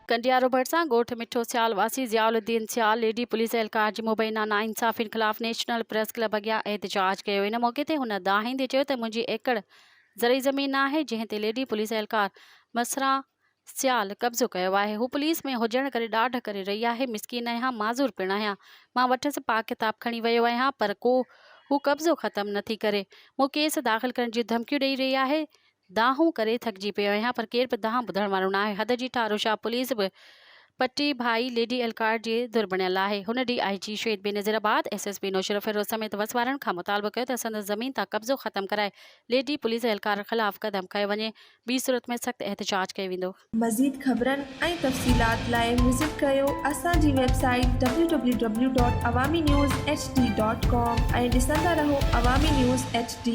कंडियारो भरिसां ॻोठ मिठो सियाल वासी ज़ियाउद्दीन सियाल लेडी पुलिस एहलकार जी मुबैना नाइंसाफ़ियुनि ख़िलाफ़ नेशनल प्रेस क्लब अॻियां एहतजाज कयो। इन मौक़े ते हुन दाहिंदे चयो त मुंहिंजी एकड़ ज़रई ज़मीन आहे जंहिं ते लेडी पुलिस एहलकार मसरा सियाल कब्ज़ो कयो आहे। हू पुलिस में हुजण करे ॾाढ करे रही आहे। मिसकीन आहियां, माज़ूर पिणु आहियां। मां वठसि पा किताब खणी वियो आहियां पर को हू कब्ज़ो ख़त्म नथी करे। मूं केस दाख़िल करण जी धमकियूं ॾेई रही आहे। दाहूं करे थकिजी पियो आहियां पर केर बि दाह ॿुधण वारो न आहे। हद जी ठारोशा पुलिस बि पट्टी भाई लेडी एहलकार जे धुर बणियल आहे। हुन ॾींहुं IG श्वेत बेनज़ीराबाद SSP नौशरत फ़िरोज़ समेत वसवारनि खां मुतालबो कयो त संदसि ज़मीन तां कब्ज़ो ख़त्म कराए लेडी पुलिस एहलकार ख़िलाफ़ क़दम खंयो वञे। ॿी सूरत में सख़्तु एहतजाज कयो वेंदो। मज़ीद ख़बरनि ऐं तफ़सीलात लाइ विज़िट कयो असांजी वेबसाइट www.awamiNewsHD.com ऐं ॾिसंदा रहो अवामी न्यूज़ HD।